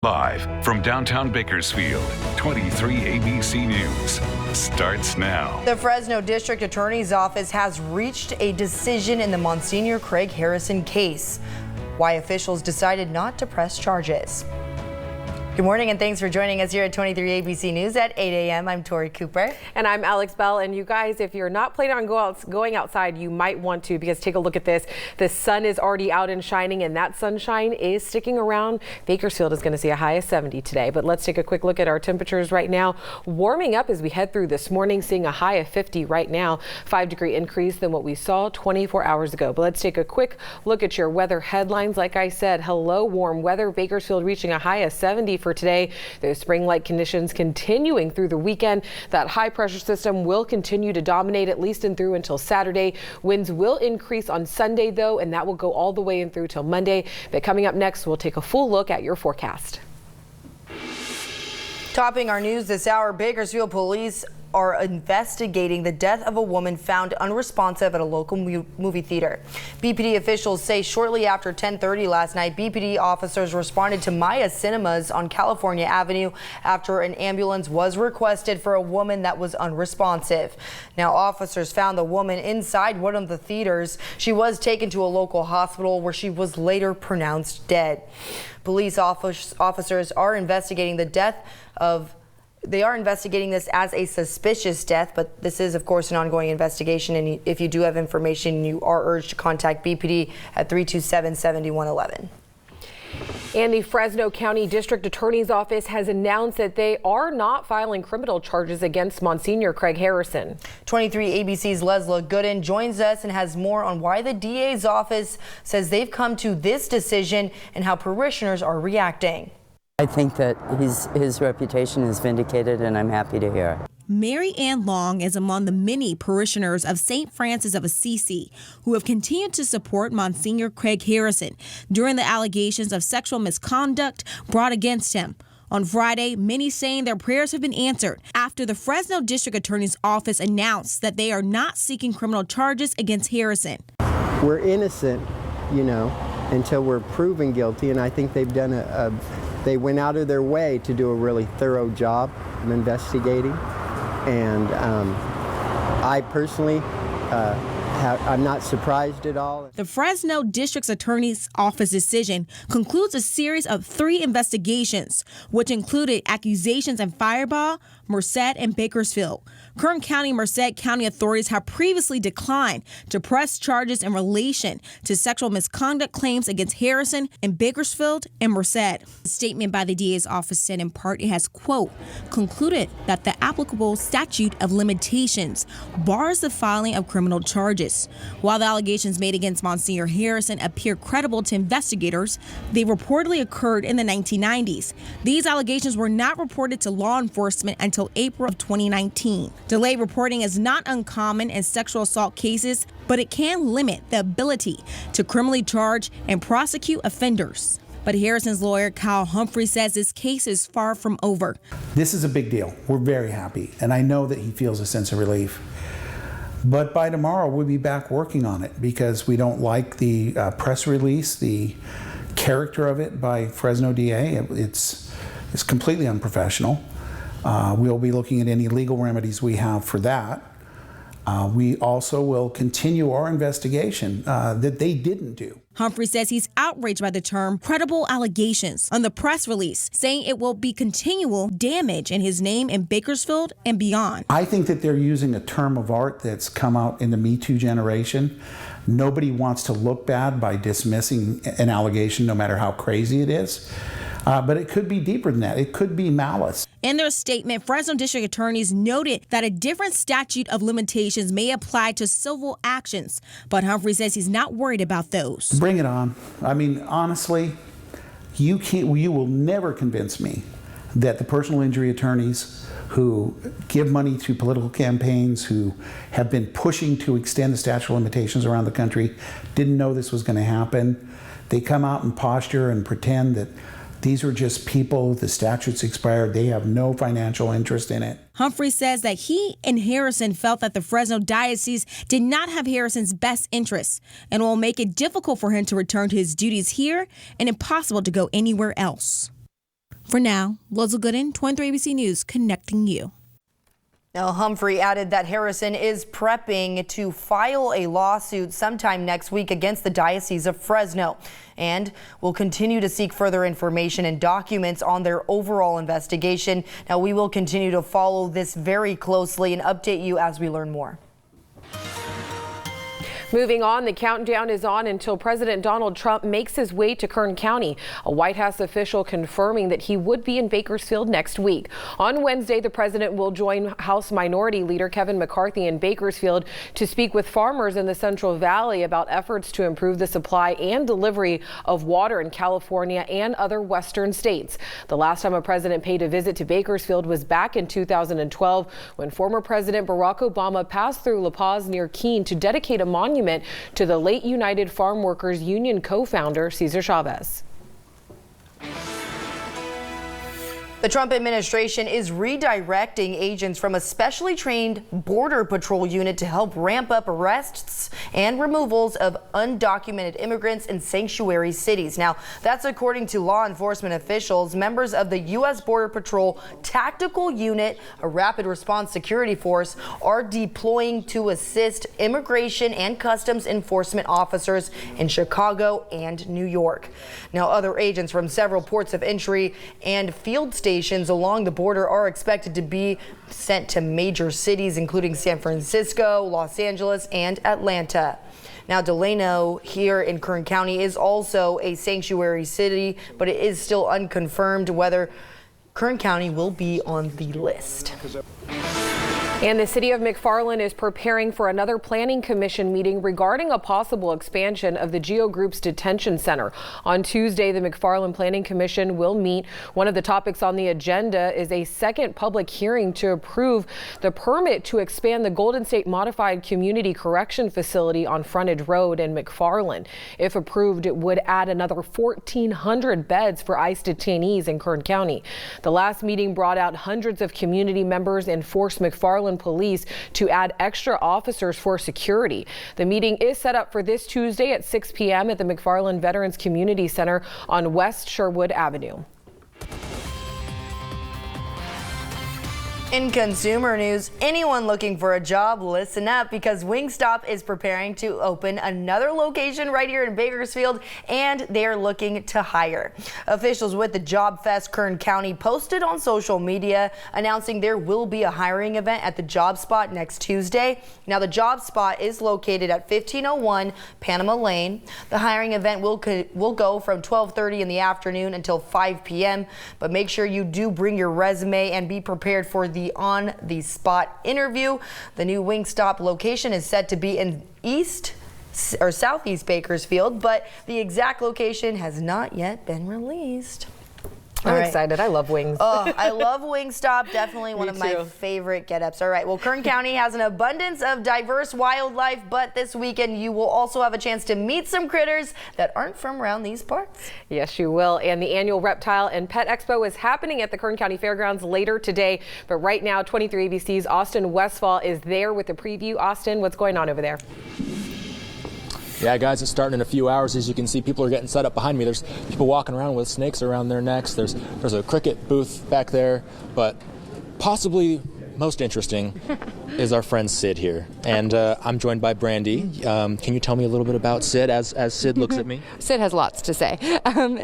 Live from downtown Bakersfield, 23 ABC News starts now. The Fresno District Attorney's Office has reached a decision in the Monsignor Craig Harrison case. Why officials decided not to press charges. Good morning and thanks for joining us here at 23 ABC News at 8 a.m. I'm Tori Cooper. And I'm Alex Bell. And you guys, if you're not planning on going outside, you might want to, because take a look at this. The sun is already out and shining, and that sunshine is sticking around. Bakersfield is going to see a high of 70 today. But let's take a quick look at our temperatures right now. Warming up as we head through this morning, seeing a high of 50 right now, 5-degree increase than what we saw 24 hours ago. But let's take a quick look at your weather headlines. Like I said, hello, warm weather. Bakersfield reaching a high of 70 for today. Those spring-like conditions continuing through the weekend. That high-pressure system will continue to dominate at least and through until Saturday. Winds will increase on Sunday, though, and that will go all the way in through till Monday. But coming up next, we'll take a full look at your forecast. Topping our news this hour, Bakersfield Police are investigating the death of a woman found unresponsive at a local movie theater. BPD officials say shortly after 10:30 last night, BPD officers responded to Maya Cinemas on California Avenue after an ambulance was requested for a woman that was unresponsive. Now, officers found the woman inside one of the theaters. She was taken to a local hospital where she was later pronounced dead. Police officers are investigating the death of They are investigating this as a suspicious death, but this is, of course, an ongoing investigation. And if you do have information, you are urged to contact BPD at 327-7111. And the Fresno County District Attorney's Office has announced that they are not filing criminal charges against Monsignor Craig Harrison. 23 ABC's Lesla Gooden joins us and has more on why the DA's office says they've come to this decision and how parishioners are reacting. I think that his reputation is vindicated, and I'm happy to hear it. Mary Ann Long is among the many parishioners of St. Francis of Assisi who have continued to support Monsignor Craig Harrison during the allegations of sexual misconduct brought against him. On Friday, many saying their prayers have been answered after the Fresno District Attorney's Office announced that they are not seeking criminal charges against Harrison. We're innocent, until we're proven guilty, and I think they've done they went out of their way to do a really thorough job of investigating. And I personally, I'm not surprised at all. The Fresno District Attorney's Office decision concludes a series of 3 investigations, which included accusations in Firebaugh, Merced, and Bakersfield. Kern County, Merced County authorities have previously declined to press charges in relation to sexual misconduct claims against Harrison in Bakersfield and Merced. A statement by the DA's office said in part it has, quote, concluded that the applicable statute of limitations bars the filing of criminal charges. While the allegations made against Monsignor Harrison appear credible to investigators, they reportedly occurred in the 1990s. These allegations were not reported to law enforcement until April of 2019. Delayed reporting is not uncommon in sexual assault cases, but it can limit the ability to criminally charge and prosecute offenders. But Harrison's lawyer, Kyle Humphrey, says this case is far from over. This is a big deal. We're very happy, and I know that he feels a sense of relief. But by tomorrow, we'll be back working on it because we don't like the press release, the character of it by Fresno DA. It's completely unprofessional. We'll be looking at any legal remedies we have for that. We also will continue our investigation that they didn't do. Humphrey says he's outraged by the term credible allegations on the press release, saying it will be continual damage in his name in Bakersfield and beyond. I think that they're using a term of art that's come out in the Me Too generation. Nobody wants to look bad by dismissing an allegation, no matter how crazy it is. But it could be deeper than that. It could be malice. In their statement, Fresno District attorneys noted that a different statute of limitations may apply to civil actions, but Humphrey says he's not worried about those. Bring it on. I mean, honestly, you will never convince me that the personal injury attorneys who give money to political campaigns, who have been pushing to extend the statute of limitations around the country, didn't know this was going to happen. They come out and posture and pretend that these are just people, the statute's expired, they have no financial interest in it. Humphrey says that he and Harrison felt that the Fresno Diocese did not have Harrison's best interests and will make it difficult for him to return to his duties here and impossible to go anywhere else. For now, Liza Gooden, 23 ABC News, connecting you. Now, Humphrey added that Harrison is prepping to file a lawsuit sometime next week against the Diocese of Fresno and will continue to seek further information and documents on their overall investigation. Now, we will continue to follow this very closely and update you as we learn more. Moving on, the countdown is on until President Donald Trump makes his way to Kern County. A White House official confirming that he would be in Bakersfield next week. On Wednesday, the president will join House Minority Leader Kevin McCarthy in Bakersfield to speak with farmers in the Central Valley about efforts to improve the supply and delivery of water in California and other western states. The last time a president paid a visit to Bakersfield was back in 2012 when former President Barack Obama passed through La Paz near Keene to dedicate a monument to the late United Farm Workers Union co-founder Cesar Chavez. The Trump administration is redirecting agents from a specially trained Border Patrol unit to help ramp up arrests and removals of undocumented immigrants in sanctuary cities. Now, that's according to law enforcement officials. Members of the U.S. Border Patrol Tactical Unit, a rapid response security force, are deploying to assist immigration and customs enforcement officers in Chicago and New York. Now, other agents from several ports of entry and field stations along the border are expected to be sent to major cities, including San Francisco, Los Angeles, and Atlanta. Now, Delano here in Kern County is also a sanctuary city, but it is still unconfirmed whether Kern County will be on the list. And the city of McFarland is preparing for another planning commission meeting regarding a possible expansion of the GEO Group's detention center. On Tuesday, the McFarland Planning Commission will meet. One of the topics on the agenda is a second public hearing to approve the permit to expand the Golden State Modified Community Correction Facility on Frontage Road in McFarland. If approved, it would add another 1,400 beds for ICE detainees in Kern County. The last meeting brought out hundreds of community members and forced McFarland Police to add extra officers for security. The meeting is set up for this Tuesday at 6 p.m. at the McFarland Veterans Community Center on West Sherwood Avenue. In consumer news, anyone looking for a job, listen up, because Wingstop is preparing to open another location right here in Bakersfield, and they're looking to hire. Officials with the Job Fest Kern County posted on social media announcing there will be a hiring event at the Job Spot next Tuesday. Now, the Job Spot is located at 1501 Panama Lane. The hiring event will go from 12:30 in the afternoon until 5 p.m., but make sure you do bring your resume and be prepared for the on-the-spot interview. The new Wingstop location is set to be in southeast Bakersfield, but the exact location has not yet been released. I'm excited. I love wings. Oh, I love Wingstop. Definitely one of my favorite get-ups. All right. Well, Kern County has an abundance of diverse wildlife, but this weekend you will also have a chance to meet some critters that aren't from around these parts. Yes, you will. And the annual Reptile and Pet Expo is happening at the Kern County Fairgrounds later today. But right now, 23 ABC's Austin Westfall is there with the preview. Austin, what's going on over there? Yeah, guys, it's starting in a few hours. As you can see, people are getting set up behind me. There's people walking around with snakes around their necks. There's a cricket booth back there, but possibly most interesting is our friend Sid here. And I'm joined by Brandy. Can you tell me a little bit about Sid as Sid looks at me? Sid has lots to say.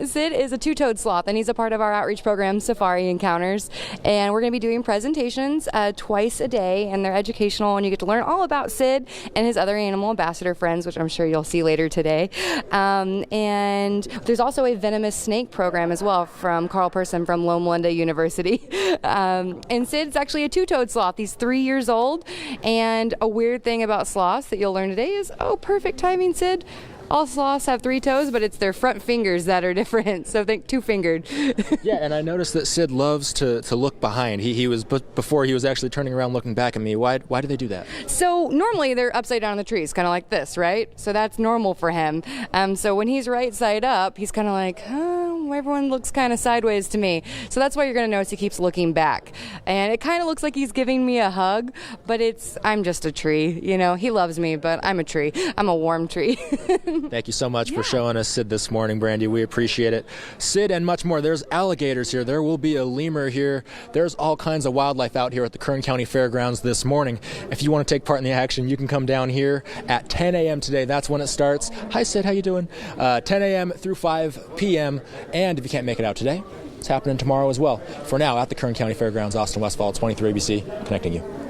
Sid is a two-toed sloth, and he's a part of our outreach program, Safari Encounters. And we're going to be doing presentations twice a day, and they're educational, and you get to learn all about Sid and his other animal ambassador friends, which I'm sure you'll see later today. And there's also a venomous snake program as well from Carl Person from Loma Linda University. And Sid's actually a two-toed sloth. He's 3 years old, and a weird thing about sloths that you'll learn today is, oh, perfect timing, Sid. All sloths have 3 toes, but it's their front fingers that are different. So think 2-fingered. Yeah, and I noticed that Sid loves to look behind. He was before he was actually turning around looking back at me. Why do they do that? So normally they're upside down in the trees, kind of like this, right? So that's normal for him. So when he's right side up, he's kind of like, everyone looks kind of sideways to me. So that's why you're going to notice he keeps looking back. And it kind of looks like he's giving me a hug, but I'm just a tree. You know, he loves me, but I'm a tree. I'm a warm tree. Thank you so much for showing us Sid this morning, Brandy. We appreciate it. Sid and much more. There's alligators here. There will be a lemur here. There's all kinds of wildlife out here at the Kern County Fairgrounds this morning. If you want to take part in the action, you can come down here at 10 a.m. today. That's when it starts. Hi, Sid. How you doing? 10 a.m. through 5 p.m. And if you can't make it out today, it's happening tomorrow as well. For now, at the Kern County Fairgrounds, Austin Westfall, 23 ABC, connecting you.